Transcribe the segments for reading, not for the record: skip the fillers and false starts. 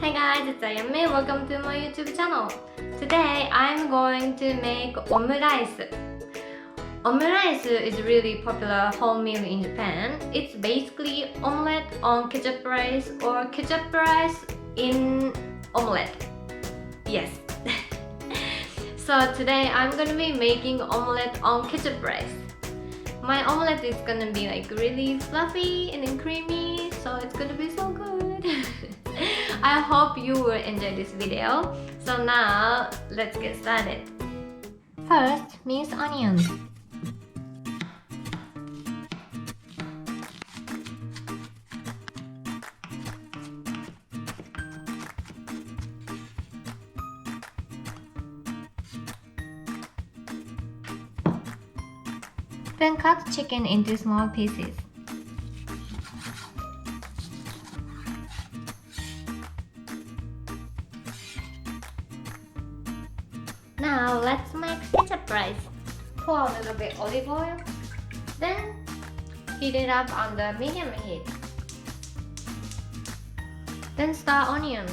Hey guys, it's Ayame. Welcome to my YouTube channel. Today, I'm going to make omurice. Omurice is a really popular home meal in Japan. It's basically omelette on ketchup rice or ketchup rice in omelette. Yes. So today, I'm gonna be making omelette on ketchup rice. My omelette is gonna be like really fluffy and then creamy, so it's gonna be so good. I hope you will enjoy this video. So now, let's get started. First, mince onions. Then cut chicken into small pieces. Now let's make ketchup rice. Pour a little bit olive oil. Then heat it up on the medium heat. Then stir onions.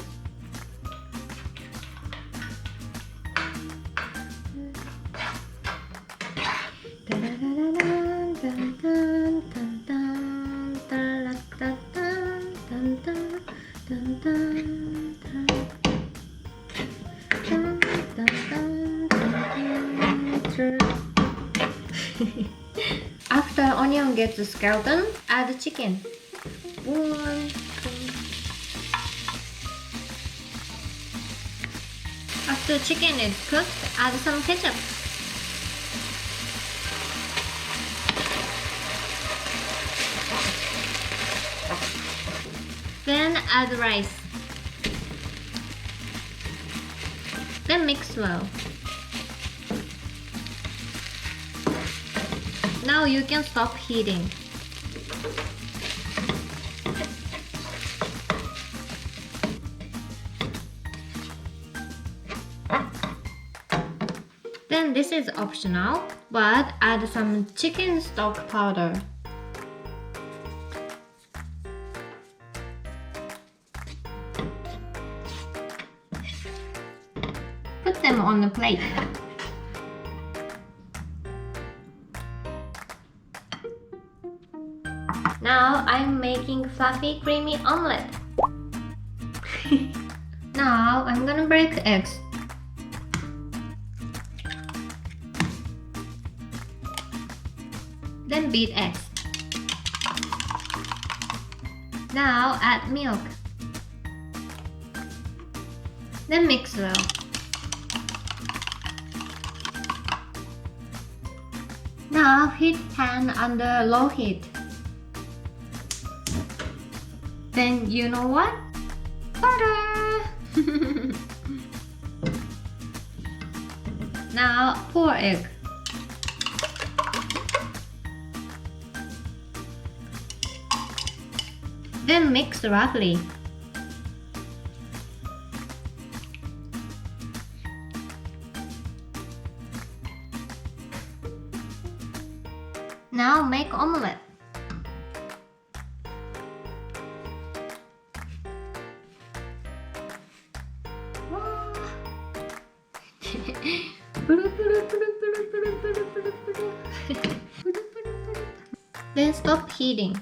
After onion gets skeleton, add the chicken. After chicken is cooked, add some ketchup. Then add rice. Then mix well. Now you can stop heating. Then this is optional, but add some chicken stock powder. Put them on the plate. Now I'm making fluffy creamy omelette. Now I'm gonna break the eggs. Then beat eggs. Now add milk. Then mix well. Now heat pan under low heat. Then you know what? Butter! Now pour egg. Then mix roughly. Now make omelette. Then stop heating.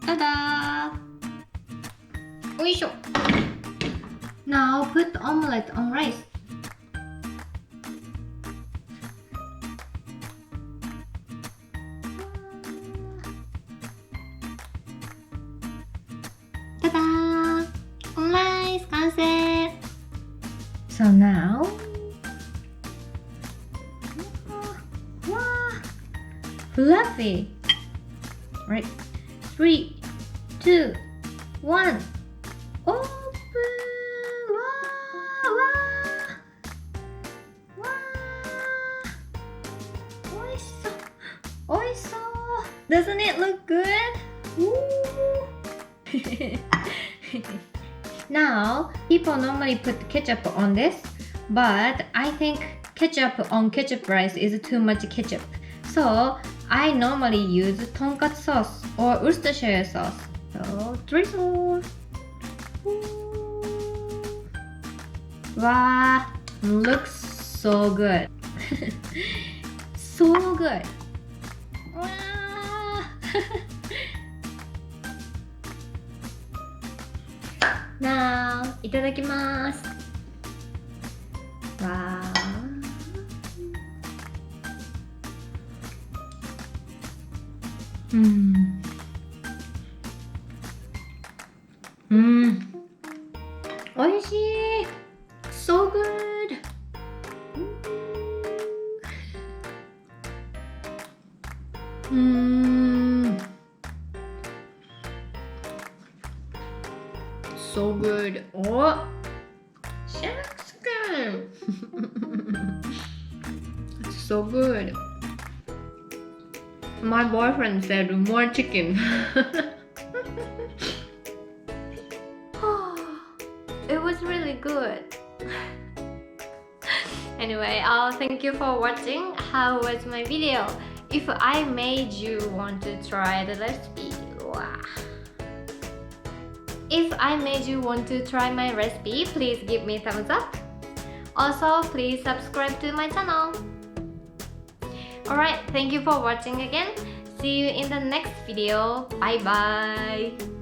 Ta-da! Oisho! Now put the omelette on rice. Ta-da! Omurice 完成! So now, fluffy. Right. 3, 2, 1. Open! Doesn't it look good? Now, people normally put ketchup on this, but I think ketchup on ketchup rice is too much ketchup. So I normally use Tonkatsu sauce or Worcestershire sauce. So drizzle. Wow, looks so good. So good. Wow. Now, いただきます。わー。おいしい。So good. So good. Oh, shucks. It's so good. My boyfriend said more chicken. It was really good. Anyway, thank you for watching. How was my video? If I made you want to try the recipe, wow. If I made you want to try my recipe, please give me a thumbs up. Also, please subscribe to my channel. Alright, thank you for watching again. See you in the next video. Bye bye.